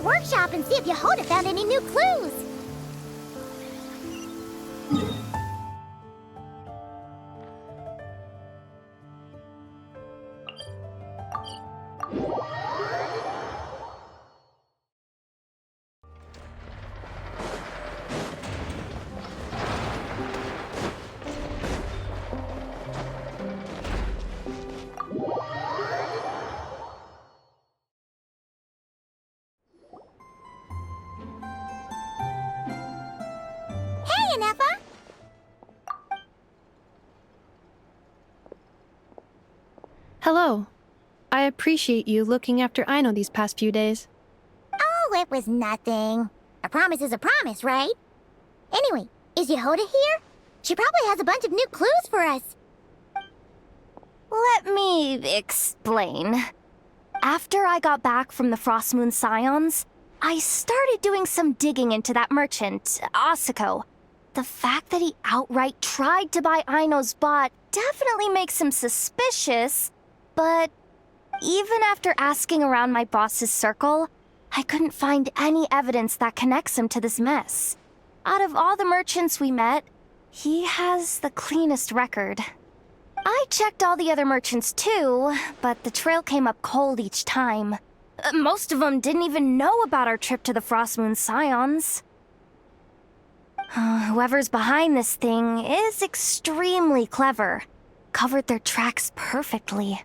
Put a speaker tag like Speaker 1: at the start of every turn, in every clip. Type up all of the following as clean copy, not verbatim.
Speaker 1: workshop and see if Yehoda found any new clues. Hey, Anefa!
Speaker 2: Hello. I appreciate you looking after Aino these past few days.
Speaker 1: Oh, it was nothing. A promise is a promise, right? Anyway, is Yehoda here? She probably has a bunch of new clues for us.
Speaker 3: Let me explain. After I got back from the Frost Moon Scions, I started doing some digging into that merchant, Asako. The fact that he outright tried to buy Aino's bot definitely makes him suspicious, but even after asking around my boss's circle, I couldn't find any evidence that connects him to this mess. Out of all the merchants we met, he has the cleanest record. I checked all the other merchants too, but the trail came up cold each time. Most of them didn't even know about our trip to the Frost Moon Scions. Whoever's behind this thing is extremely clever. Covered their tracks perfectly.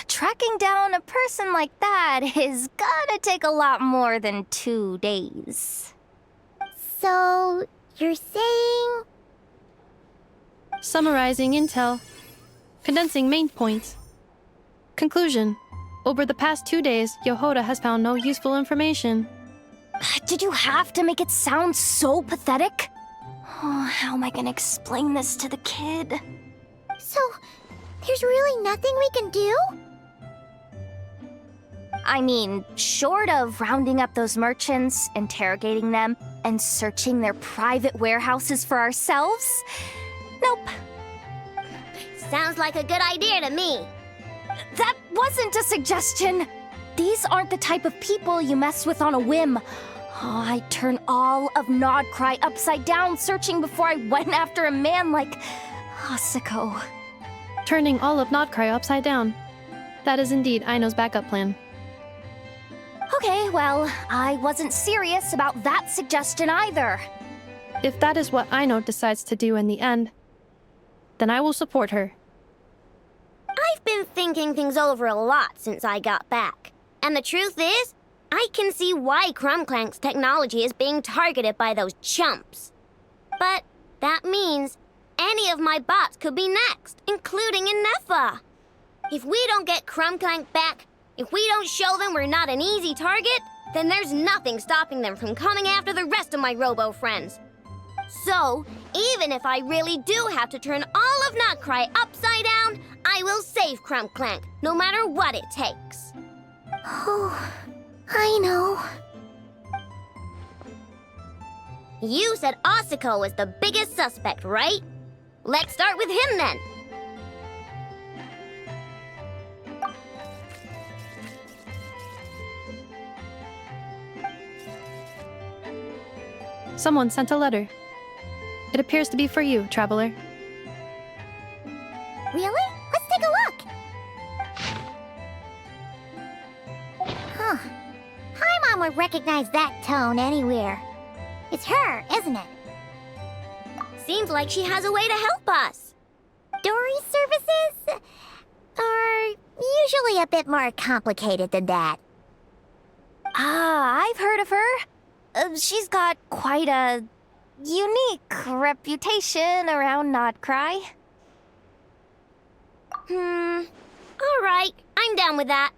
Speaker 3: Tracking down a person like that is gonna take a lot more than 2 days.
Speaker 1: So, you're saying...
Speaker 2: Summarizing intel. Condensing main points. Conclusion. Over the past 2 days, Yehoda has found no useful information.
Speaker 3: Did you have to make it sound so pathetic? Oh, how am I gonna explain this to the kid?
Speaker 1: So, there's really nothing we can do?
Speaker 3: I mean, short of rounding up those merchants, interrogating them, and searching their private warehouses for ourselves? Nope.
Speaker 1: Sounds like a good idea to me.
Speaker 3: That wasn't a suggestion. These aren't the type of people you mess with on a whim. Oh, I'd turn all of Nodcry upside down searching before I went after a man like Asako.
Speaker 2: Turning all of Nodcry upside down. That is indeed Aino's backup plan.
Speaker 3: Okay, well, I wasn't serious about that suggestion either.
Speaker 2: If that is what Aino decides to do in the end, then I will support her.
Speaker 4: I've been thinking things over a lot since I got back. And the truth is, I can see why Cling-clang's technology is being targeted by those chumps. But that means any of my bots could be next, including Anefa. If we don't get Cling-clang back, if we don't show them we're not an easy target, then there's nothing stopping them from coming after the rest of my robo-friends. So, even if I really do have to turn all of Nodcry upside down, I will save Cling-clang, no matter what it takes.
Speaker 1: Oh, I know.
Speaker 4: You said Asako was the biggest suspect, right? Let's start with him then.
Speaker 2: Someone sent a letter. It appears to be for you, traveler.
Speaker 1: Really? Let's take a look. Huh. Paimon would recognize that tone anywhere. It's her, isn't it?
Speaker 4: Seems like she has a way to help us.
Speaker 1: Dory services are usually a bit more complicated than that.
Speaker 3: Ah, I've heard of her. She's got quite a unique reputation around Nodcry.
Speaker 4: All right, I'm down with that.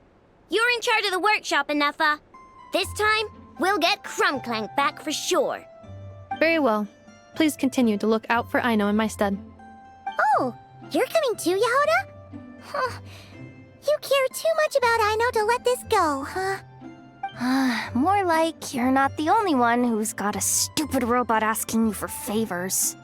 Speaker 4: You're in charge of the workshop, Anefa. This time, we'll get Cling-clang back for sure.
Speaker 2: Very well. Please continue to look out for Aino in my stead.
Speaker 1: Oh, you're coming too, Yehoda? Huh. You care too much about Aino to let this go, huh?
Speaker 3: More like you're not the only one who's got a stupid robot asking you for favors.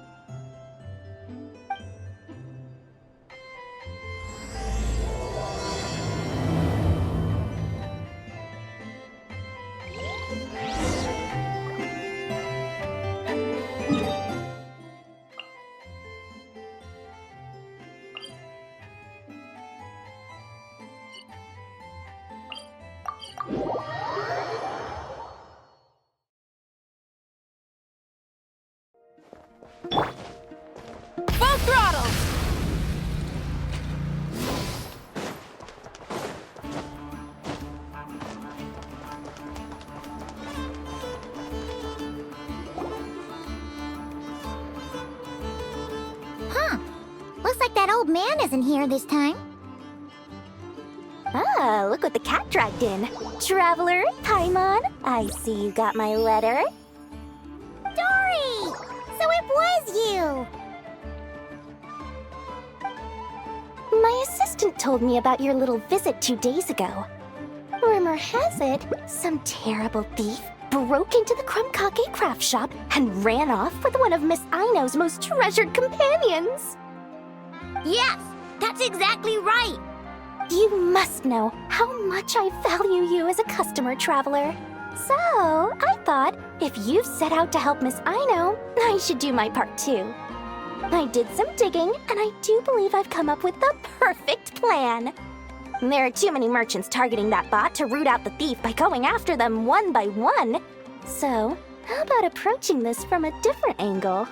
Speaker 1: old man isn't here this time.
Speaker 3: Ah, look what the cat dragged in. Traveler, Paimon, I see you got my letter.
Speaker 1: Dory! So it was you!
Speaker 3: My assistant told me about your little visit 2 days ago. Rumor has it, some terrible thief broke into the Crum-clang craft shop and ran off with one of Miss Aino's most treasured companions.
Speaker 4: Yes, that's exactly right.
Speaker 3: You must know how much I value you as a customer, Traveler. So, I thought if you've set out to help Miss Aino, I should do my part too. I did some digging, and I do believe I've come up with the perfect plan. There are too many merchants targeting that bot to root out the thief by going after them one by one. So, how about approaching this from a different angle?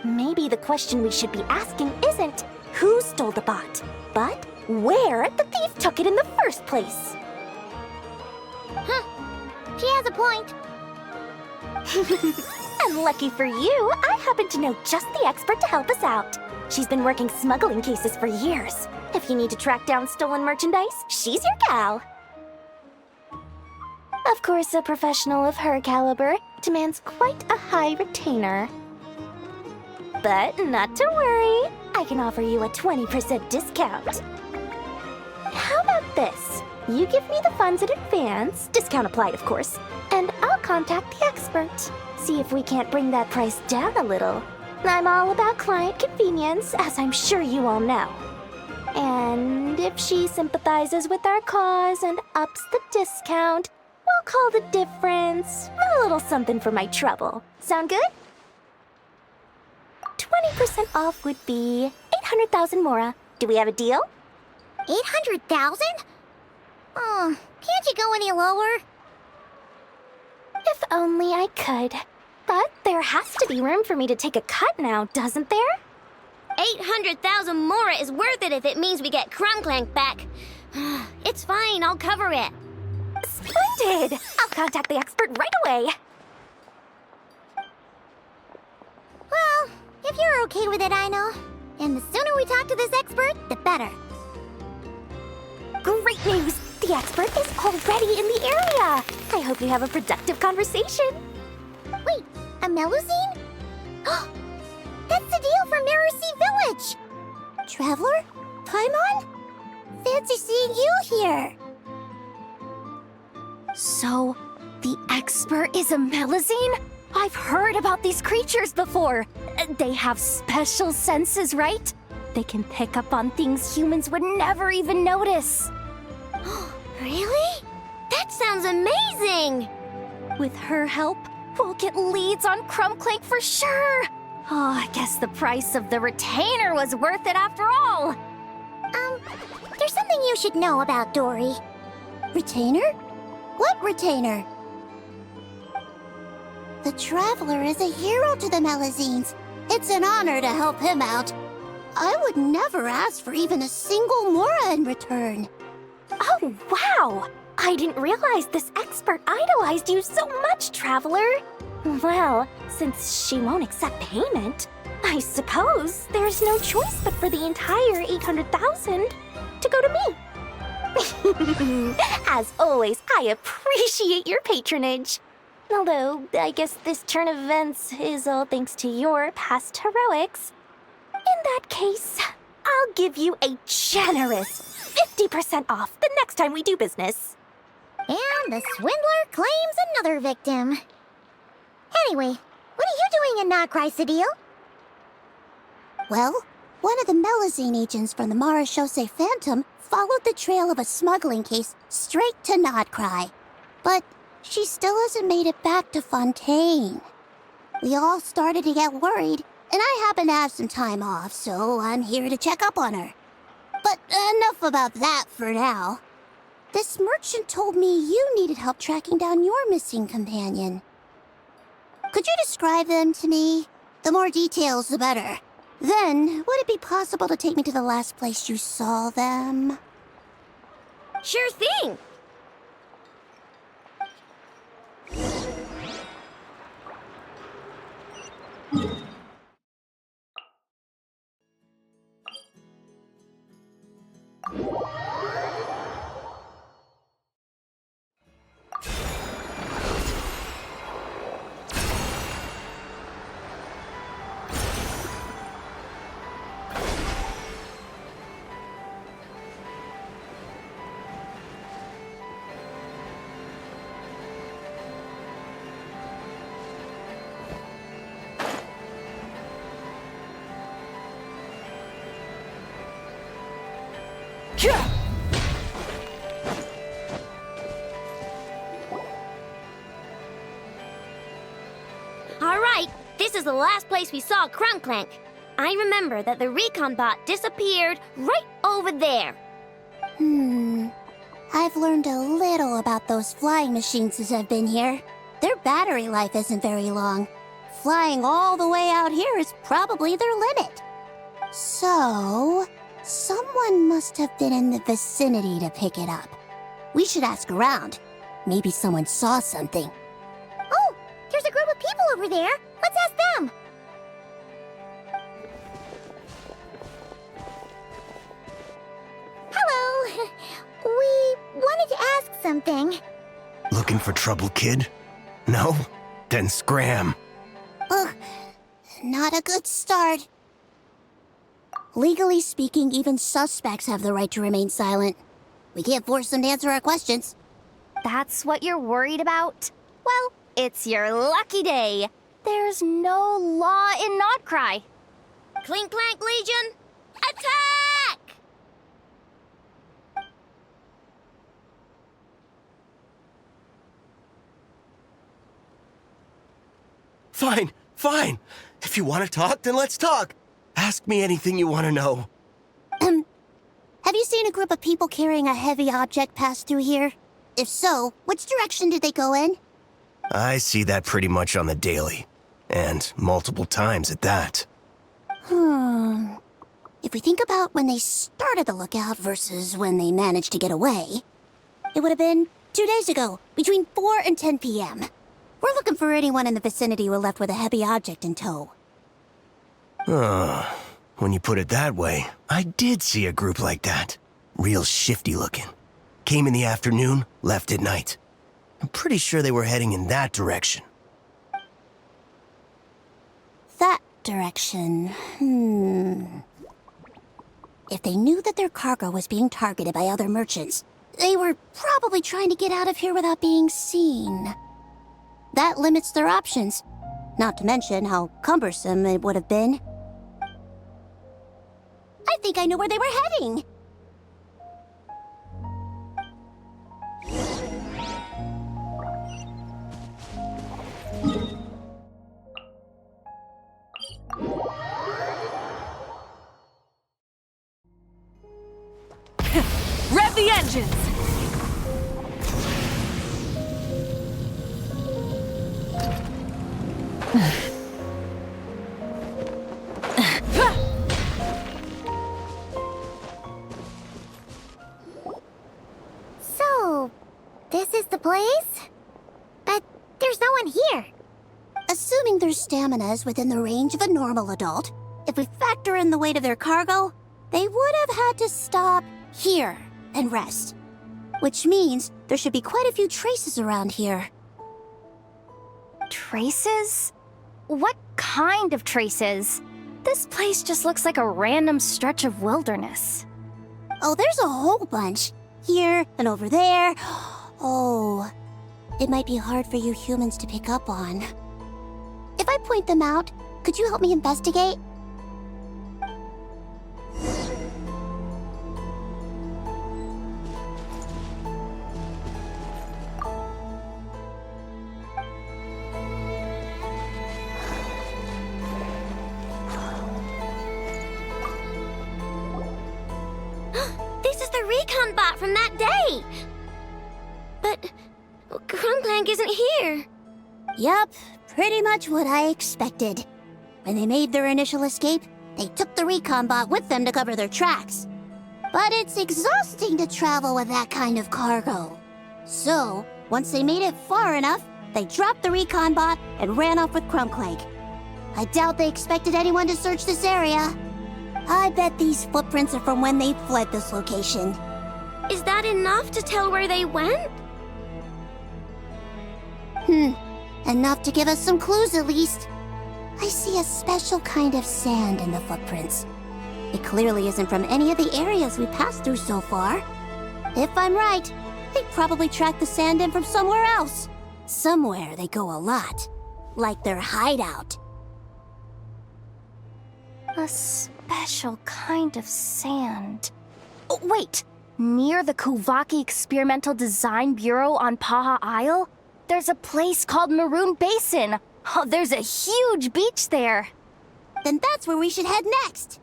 Speaker 3: Maybe the question we should be asking isn't who stole the bot, but where the thief took it in the first place.
Speaker 1: She has a point.
Speaker 3: And lucky for you, I happen to know just the expert to help us out. She's been working smuggling cases for years. If you need to track down stolen merchandise, she's your gal. Of course, a professional of her caliber demands quite a high retainer. But not to worry, I can offer you a 20% discount. How about this? You give me the funds in advance, discount applied of course, and I'll contact the expert. See if we can't bring that price down a little. I'm all about client convenience, as I'm sure you all know. And if she sympathizes with our cause and ups the discount, we'll call the difference a little something for my trouble. Sound good? 20% off would be 800,000 mora. Do we have a deal?
Speaker 1: 800,000? Oh, can't you go any lower?
Speaker 3: If only I could. But there has to be room for me to take a cut now, doesn't there?
Speaker 4: 800,000 mora is worth it if it means we get Crum-clang back. It's fine, I'll cover it.
Speaker 3: Splendid! I'll contact the expert right away.
Speaker 1: Well, if you're okay with it, Aino. And the sooner we talk to this expert, the better.
Speaker 3: Great news! The expert is already in the area! I hope you have a productive conversation.
Speaker 1: Wait, a Melusine? That's the deal from Mirror Sea Village! Traveler? Paimon? Fancy seeing you here!
Speaker 3: So, the expert is a Melusine? I've heard about these creatures before. They have special senses, right? They can pick up on things humans would never even notice.
Speaker 4: Really? That sounds amazing!
Speaker 3: With her help, we'll get leads on Crum-clang for sure. Oh, I guess the price of the retainer was worth it after all.
Speaker 1: There's something you should know about Dory. Retainer? What retainer? The Traveler is a hero to the Melusines. It's an honor to help him out. I would never ask for even a single mora in return.
Speaker 3: Oh, wow! I didn't realize this expert idolized you so much, Traveler. Well, since she won't accept payment, I suppose there's no choice but for the entire 800,000 to go to me. As always, I appreciate your patronage. Although, I guess this turn of events is all thanks to your past heroics. In that case, I'll give you a generous 50% off the next time we do business.
Speaker 1: And the swindler claims another victim. Anyway, what are you doing in Notcry, Sadil? Well, one of the Melusine agents from the Marechaussee Phantom followed the trail of a smuggling case straight to Notcry. But she still hasn't made it back to Fontaine. We all started to get worried, and I happen to have some time off, so I'm here to check up on her. But enough about that for now. This merchant told me you needed help tracking down your missing companion. Could you describe them to me? The more details, the better. Then, would it be possible to take me to the last place you saw them?
Speaker 4: Sure thing! All right, this is the last place we saw Cling-clang. I remember that the recon bot disappeared right over there.
Speaker 1: I've learned a little about those flying machines since I've been here. Their battery life isn't very long. Flying all the way out here is probably their limit. So, someone must have been in the vicinity to pick it up. We should ask around. Maybe someone saw something.
Speaker 4: Oh, there's a group of people over there. Let's ask them. Hello. We wanted to ask something.
Speaker 5: Looking for trouble, kid? No? Then scram.
Speaker 1: Ugh, not a good start. Legally speaking, even suspects have the right to remain silent. We can't force them to answer our questions.
Speaker 3: That's what you're worried about? Well, it's your lucky day. There's no law in Notcry.
Speaker 4: Cling-clang Legion, attack!
Speaker 5: Fine, fine. If you want to talk, then let's talk. Ask me anything you want to know.
Speaker 1: Have you seen a group of people carrying a heavy object pass through here? If so, which direction did they go in?
Speaker 5: I see that pretty much on the daily. And multiple times at that.
Speaker 1: If we think about when they started the lookout versus when they managed to get away, it would have been 2 days ago, between 4 and 10 p.m. We're looking for anyone in the vicinity who left with a heavy object in tow.
Speaker 5: When you put it that way, I did see a group like that. Real shifty looking. Came in the afternoon, left at night. I'm pretty sure they were heading in that direction.
Speaker 1: That direction, If they knew that their cargo was being targeted by other merchants, they were probably trying to get out of here without being seen. That limits their options, not to mention how cumbersome it would have been. I think I know where they were heading.
Speaker 6: Rev the engines!
Speaker 4: So, this is the place? But there's no one here.
Speaker 1: Assuming their stamina is within the range of a normal adult, if we factor in the weight of their cargo, they would have had to stop here and rest. Which means there should be quite a few traces around here.
Speaker 3: Traces? What kind of traces? This place just looks like a random stretch of wilderness.
Speaker 1: Oh, there's a whole bunch. Here and over there. Oh, it might be hard for you humans to pick up on. If I point them out, could you help me investigate?
Speaker 4: This is the recon bot from that day. But Cling-clang isn't here.
Speaker 1: Yup, pretty much what I expected. When they made their initial escape, they took the recon bot with them to cover their tracks. But it's exhausting to travel with that kind of cargo. So, once they made it far enough, they dropped the recon bot and ran off with Cling-clang. I doubt they expected anyone to search this area. I bet these footprints are from when they fled this location.
Speaker 4: Is that enough to tell where they went?
Speaker 1: Enough to give us some clues at least. I see a special kind of sand in the footprints. It clearly isn't from any of the areas we passed through so far. If I'm right, they probably tracked the sand in from somewhere else. Somewhere they go a lot. Like their hideout.
Speaker 3: A special kind of sand. Oh, wait! Near the Kuvaki Experimental Design Bureau on Paha Isle, there's a place called Maroon Basin. Oh, there's a huge beach there.
Speaker 1: Then that's where we should head next.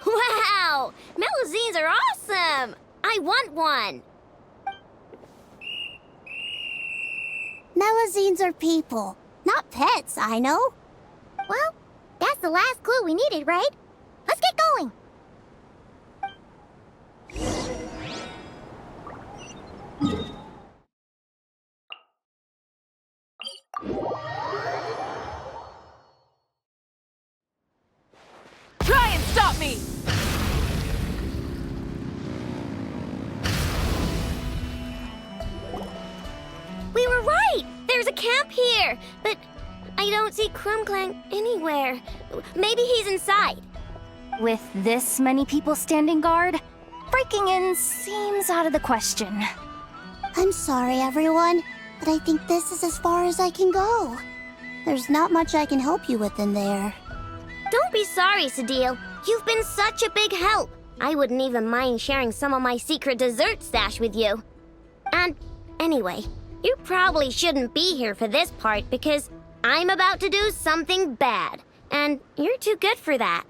Speaker 4: Wow! Melusines are awesome! I want one!
Speaker 1: Melusines are people, not pets, I know.
Speaker 4: Well, that's the last clue we needed, right? Let's get going!
Speaker 6: Try and stop me!
Speaker 4: We were right! There's a camp here! But I don't see Cling-clang anywhere. Maybe he's inside.
Speaker 3: With this many people standing guard, breaking in seems out of the question.
Speaker 1: I'm sorry, everyone, but I think this is as far as I can go. There's not much I can help you with in there.
Speaker 4: Don't be sorry, Sadil. You've been such a big help. I wouldn't even mind sharing some of my secret dessert stash with you. And anyway, you probably shouldn't be here for this part because I'm about to do something bad. And you're too good for that.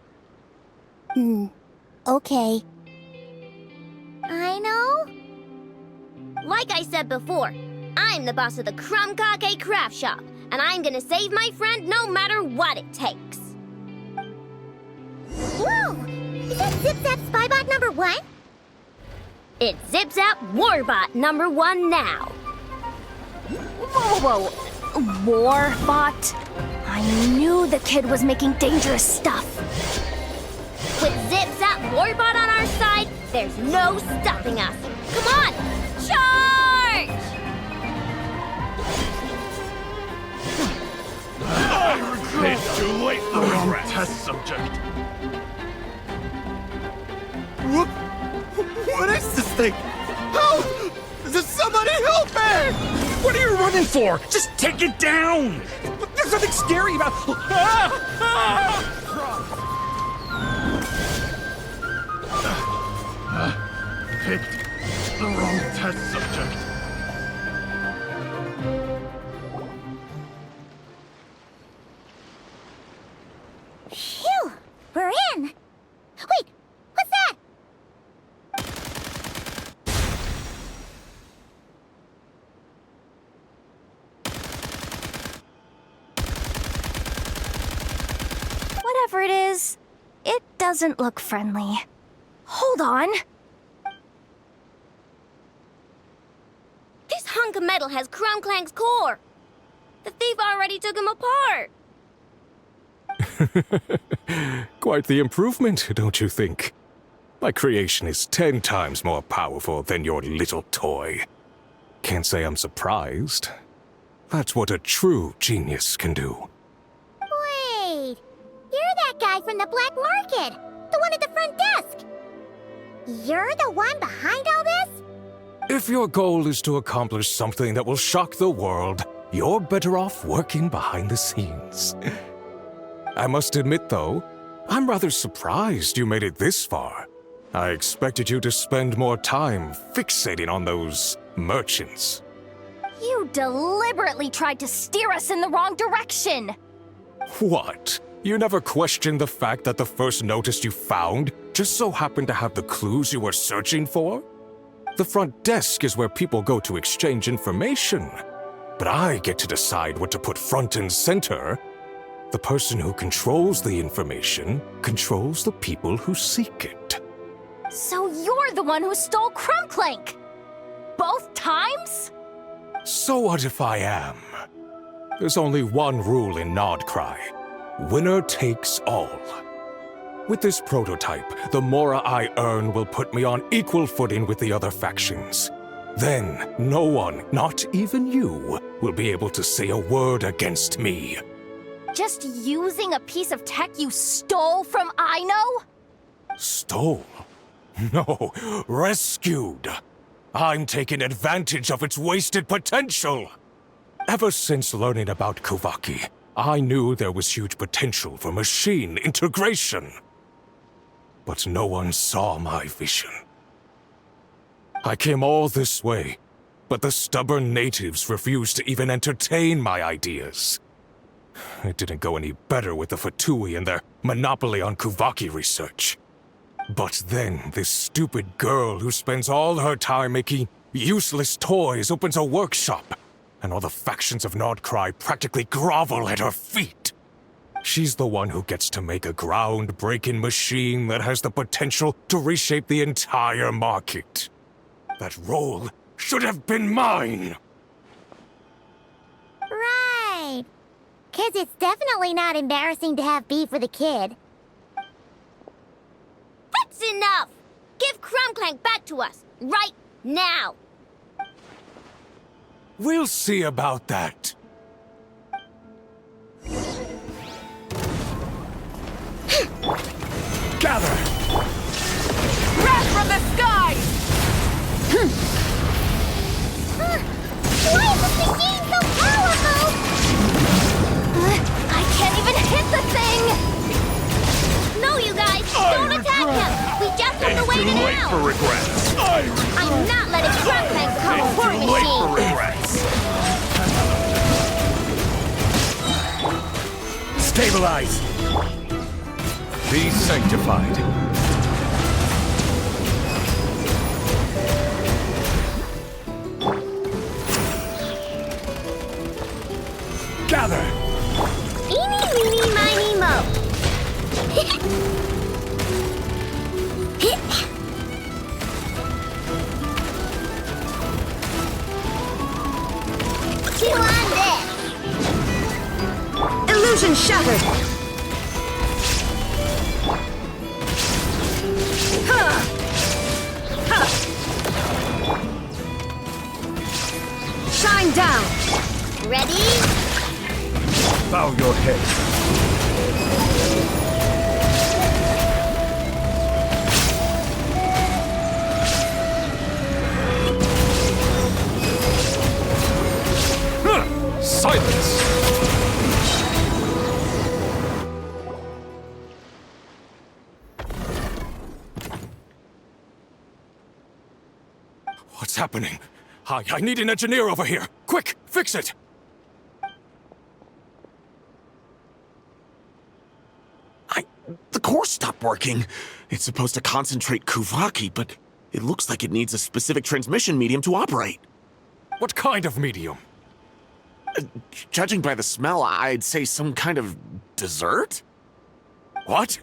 Speaker 1: Okay.
Speaker 4: I know. Like I said before, I'm the boss of the Crumb-cake Craft Shop, and I'm gonna save my friend no matter what it takes.
Speaker 1: Whoa! Is that Zip-Zap Spybot number 1?
Speaker 4: It's Zip-Zap Warbot number 1 now.
Speaker 3: Whoa, Warbot? I knew the kid was making dangerous stuff.
Speaker 4: With Zip-Zap Warbot on our side, there's no stopping us. Come on, charge!
Speaker 7: It's too late for regret. Test subject. What is this thing? Help! Does somebody help me?
Speaker 8: What are you running for? Just take it down! There's nothing scary about...
Speaker 7: Picked the wrong test subject.
Speaker 1: Phew! We're in! Wait! What's that?
Speaker 3: Whatever it is, it doesn't look friendly. Hold on.
Speaker 4: This hunk of metal has Crumb-clang's core. The thief already took him apart.
Speaker 8: Quite the improvement, don't you think? My creation is 10 times more powerful than your little toy. Can't say I'm surprised. That's what a true genius can do.
Speaker 1: Wait! You're that guy from the black market! The one at the front desk! You're the one behind all this?
Speaker 8: If your goal is to accomplish something that will shock the world, you're better off working behind the scenes. I must admit, though, I'm rather surprised you made it this far. I expected you to spend more time fixating on those merchants.
Speaker 3: You deliberately tried to steer us in the wrong direction!
Speaker 8: What? You never questioned the fact that the first notice you found just so happened to have the clues you were searching for? The front desk is where people go to exchange information. But I get to decide what to put front and center. The person who controls the information controls the people who seek it.
Speaker 3: So you're the one who stole Cling-clang! Both times?
Speaker 8: So what if I am? There's only one rule in Nodcry. Winner takes all. With this prototype, the Mora I earn will put me on equal footing with the other factions. Then, no one, not even you, will be able to say a word against me.
Speaker 3: Just using a piece of tech you stole from Aino?
Speaker 8: Stole? No, rescued. I'm taking advantage of its wasted potential. Ever since learning about Kuvaki, I knew there was huge potential for machine integration. But no one saw my vision. I came all this way, but the stubborn natives refused to even entertain my ideas. It didn't go any better with the Fatui and their monopoly on Kuvaki research. But then, this stupid girl who spends all her time making useless toys opens a workshop, and all the factions of Nordcry practically grovel at her feet. She's the one who gets to make a groundbreaking machine that has the potential to reshape the entire market. That role should have been mine!
Speaker 1: Right. 'Cause it's definitely not embarrassing to have beef with a kid.
Speaker 4: That's enough! Give Cling-clang back to us, right now!
Speaker 8: We'll see about that. Gather!
Speaker 3: Wrath from the skies!
Speaker 1: Why is this machine so powerful?
Speaker 3: I can't even hit the thing!
Speaker 4: No, you guys! Don't attack him! We just have to wait it out!
Speaker 7: regrets.
Speaker 4: I'm not letting Cling-clang come a war machine!
Speaker 7: regrets.
Speaker 5: Stabilize!
Speaker 8: Be sanctified.
Speaker 5: Gather!
Speaker 4: Eeny, meeny, miny, mo. Chew on this!
Speaker 3: Illusion shattered! Shine down!
Speaker 4: Ready?
Speaker 7: Bow your head.
Speaker 8: Silence! What's happening? I need an engineer over here! Quick, fix it!
Speaker 7: The core stopped working. It's supposed to concentrate Kuvaki, but it looks like it needs a specific transmission medium to operate.
Speaker 8: What kind of medium?
Speaker 7: Judging by the smell, I'd say some kind of dessert?
Speaker 8: What?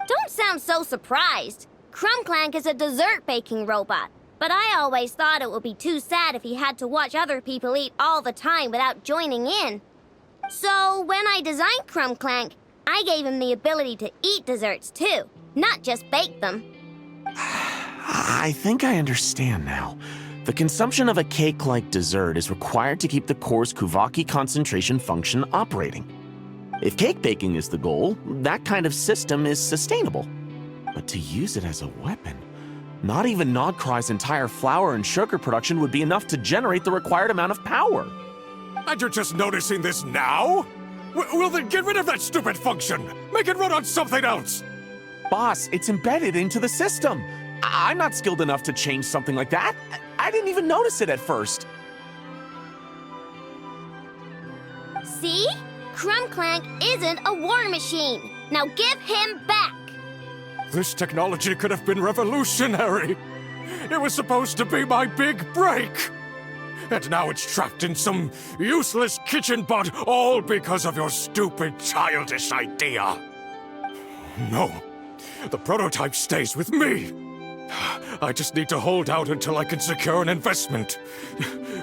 Speaker 4: Don't sound so surprised. Cling-clang is a dessert baking robot, but I always thought it would be too sad if he had to watch other people eat all the time without joining in. So when I designed Cling-clang, I gave him the ability to eat desserts too, not just bake them.
Speaker 7: I think I understand now. The consumption of a cake-like dessert is required to keep the core's Kuvaki concentration function operating. If cake baking is the goal, that kind of system is sustainable. But to use it as a weapon, not even Nodcry's entire flour and sugar production would be enough to generate the required amount of power.
Speaker 8: And you're just noticing this now? Well then get rid of that stupid function! Make it run on something else!
Speaker 7: Boss, it's embedded into the system. I'm not skilled enough to change something like that. I didn't even notice it at first.
Speaker 4: See? Cling-clang isn't a war machine. Now give him back!
Speaker 8: This technology could have been revolutionary! It was supposed to be my big break! And now it's trapped in some useless kitchen bot, all because of your stupid, childish idea. No, the prototype stays with me. I just need to hold out until I can secure an investment.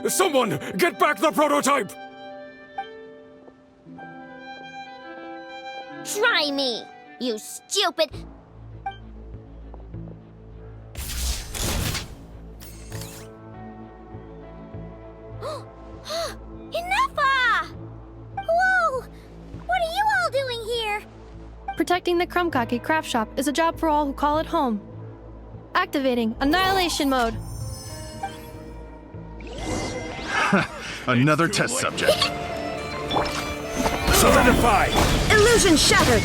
Speaker 8: Someone, get back the prototype!
Speaker 4: Try me, you stupid... Enough! Whoa! What are you all doing here?
Speaker 2: Protecting the Krumkaki craft shop is a job for all who call it home. Activating Annihilation Mode.
Speaker 6: Another test subject.
Speaker 5: Solidify!
Speaker 3: Illusion shattered!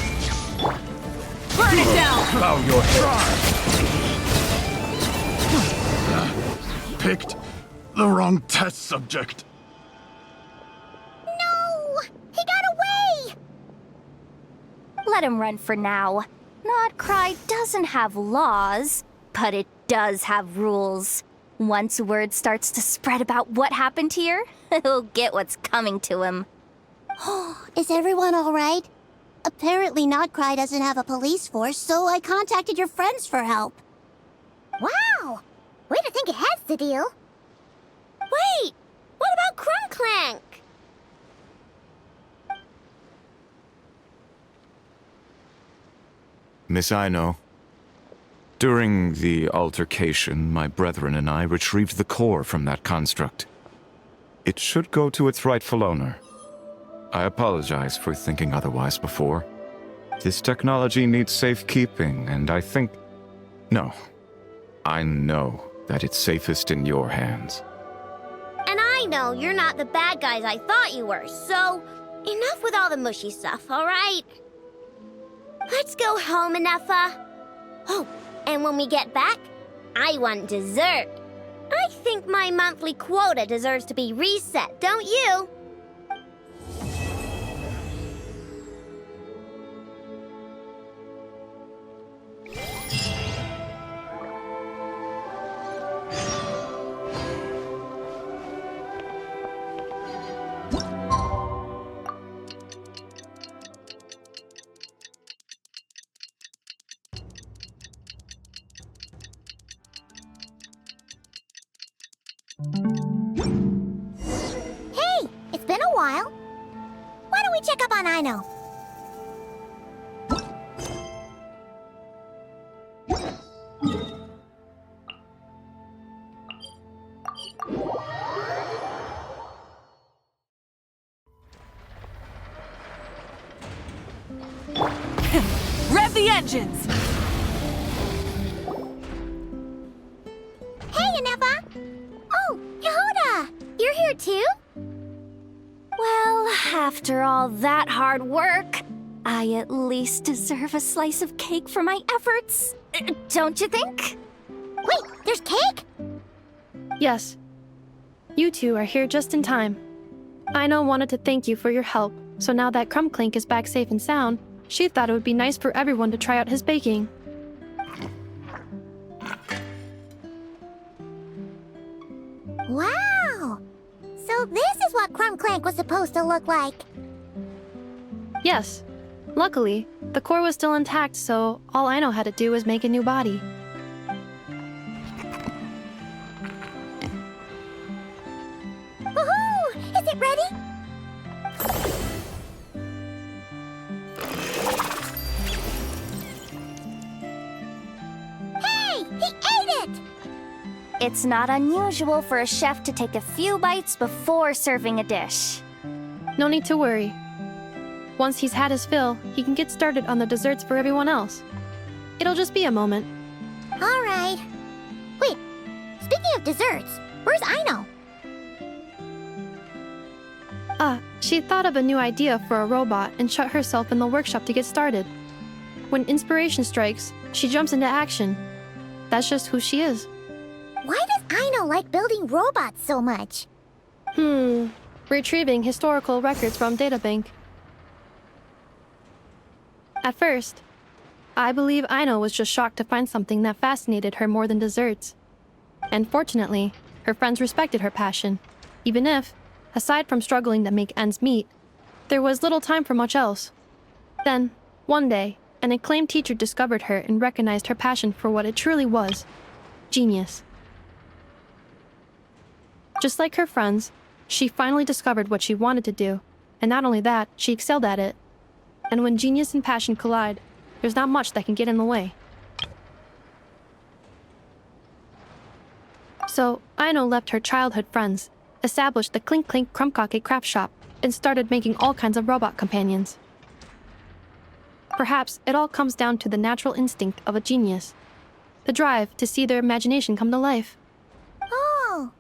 Speaker 6: Burn it down!
Speaker 8: Bow your head.
Speaker 9: Picked the wrong test subject.
Speaker 1: No! He got away!
Speaker 3: Let him run for now. Nodcry doesn't have laws, but it does have rules. Once word starts to spread about what happened here, he'll get what's coming to him.
Speaker 1: Is everyone all right? Apparently Nodcry doesn't have a police force, so I contacted your friends for help.
Speaker 4: Wow! Way to think ahead, Cedille. Wait! What about Cling-clang?
Speaker 10: Miss Aino, during the altercation, my brethren and I retrieved the core from that construct. It should go to its rightful owner. I apologize for thinking otherwise before. This technology needs safekeeping, and I think... No. I know that it's safest in your hands.
Speaker 4: And I know you're not the bad guys I thought you were, so enough with all the mushy stuff, alright? Let's go home, Ineffa. Oh, and when we get back, I want dessert. I think my monthly quota deserves to be reset, don't you?
Speaker 1: Hey, it's been a while. Why don't we check up on Aino?
Speaker 6: Rev the engines!
Speaker 1: Hey, Ineffa! Oh, Yehuda! You're here too?
Speaker 3: Well, after all that hard work, I at least deserve a slice of cake for my efforts. Don't you think?
Speaker 1: Wait, there's cake?
Speaker 2: Yes. You two are here just in time. Aino wanted to thank you for your help, so now that Cling-clang is back safe and sound, she thought it would be nice for everyone to try out his baking.
Speaker 1: Wow! So this is what Cling-clang was supposed to look like.
Speaker 2: Yes. Luckily, the core was still intact, so all Aino had to do was make a new body.
Speaker 1: Woohoo! Is it ready? Hey! He ate it!
Speaker 3: It's not unusual for a chef to take a few bites before serving a dish.
Speaker 2: No need to worry. Once he's had his fill, he can get started on the desserts for everyone else. It'll just be a moment.
Speaker 1: All right. Wait, speaking of desserts, where's Aino?
Speaker 2: She thought of a new idea for a robot and shut herself in the workshop to get started. When inspiration strikes, she jumps into action. That's just who she is.
Speaker 1: Why does Aino like building robots so much?
Speaker 2: Retrieving historical records from databank. At first, I believe Aino was just shocked to find something that fascinated her more than desserts. And fortunately, her friends respected her passion, even if, aside from struggling to make ends meet, there was little time for much else. Then, one day, an acclaimed teacher discovered her and recognized her passion for what it truly was: genius. Just like her friends, she finally discovered what she wanted to do, and not only that, she excelled at it. And when genius and passion collide, there's not much that can get in the way. So, Aino left her childhood friends, established the Cling-clang Krumkake craft shop, and started making all kinds of robot companions. Perhaps it all comes down to the natural instinct of a genius, the drive to see their imagination come to life.
Speaker 1: Oh,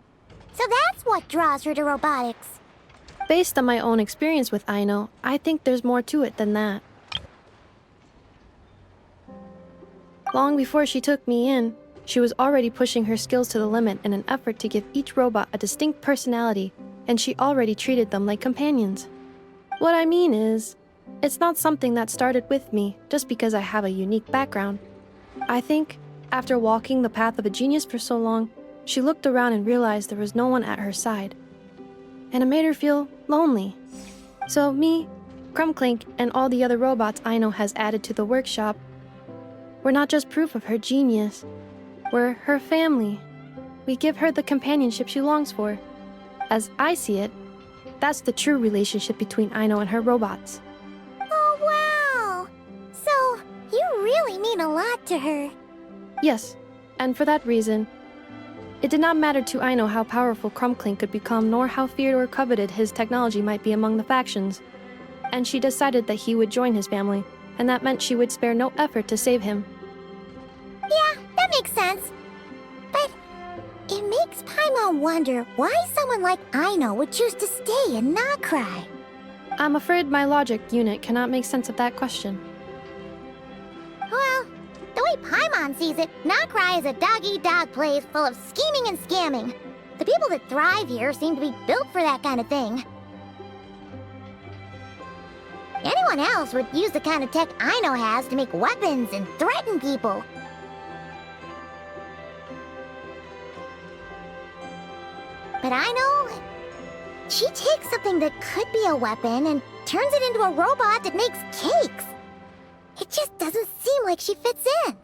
Speaker 1: so that's what draws her to robotics.
Speaker 2: Based on my own experience with Aino, I think there's more to it than that. Long before she took me in, she was already pushing her skills to the limit in an effort to give each robot a distinct personality, and she already treated them like companions. What I mean is, it's not something that started with me just because I have a unique background. I think, after walking the path of a genius for so long, she looked around and realized there was no one at her side. And it made her feel lonely. So me, Cling-clang, and all the other robots Aino has added to the workshop, we're not just proof of her genius. We're her family. We give her the companionship she longs for. As I see it, that's the true relationship between Aino and her robots.
Speaker 1: Oh, wow! So, you really mean a lot to her.
Speaker 2: Yes, and for that reason, it did not matter to Aino how powerful Cling-clang could become, nor how feared or coveted his technology might be among the factions. And she decided that he would join his family, and that meant she would spare no effort to save him.
Speaker 1: Yeah, that makes sense. But it makes Paimon wonder why someone like Aino would choose to stay and not cry.
Speaker 2: I'm afraid my logic unit cannot make sense of that question.
Speaker 1: Well, the way Paimon sees it, Not-Cry is a dog-eat-dog place full of scheming and scamming. The people that thrive here seem to be built for that kind of thing. Anyone else would use the kind of tech Aino has to make weapons and threaten people. But Aino, she takes something that could be a weapon and turns it into a robot that makes cakes. It just doesn't seem like she fits in.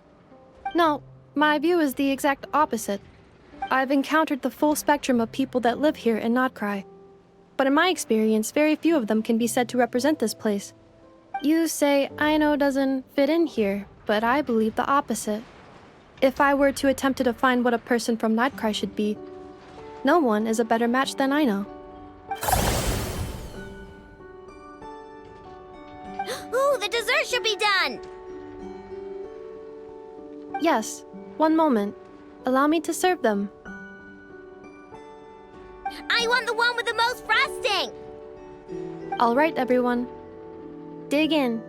Speaker 2: No, my view is the exact opposite. I've encountered the full spectrum of people that live here in Not-Cry. But in my experience, very few of them can be said to represent this place. You say Aino doesn't fit in here, but I believe the opposite. If I were to attempt to define what a person from Not-Cry should be, no one is a better match than Aino.
Speaker 4: Ooh, the dessert should be done!
Speaker 2: Yes, one moment. Allow me to serve them.
Speaker 4: I want the one with the most frosting!
Speaker 2: All right, everyone. Dig in.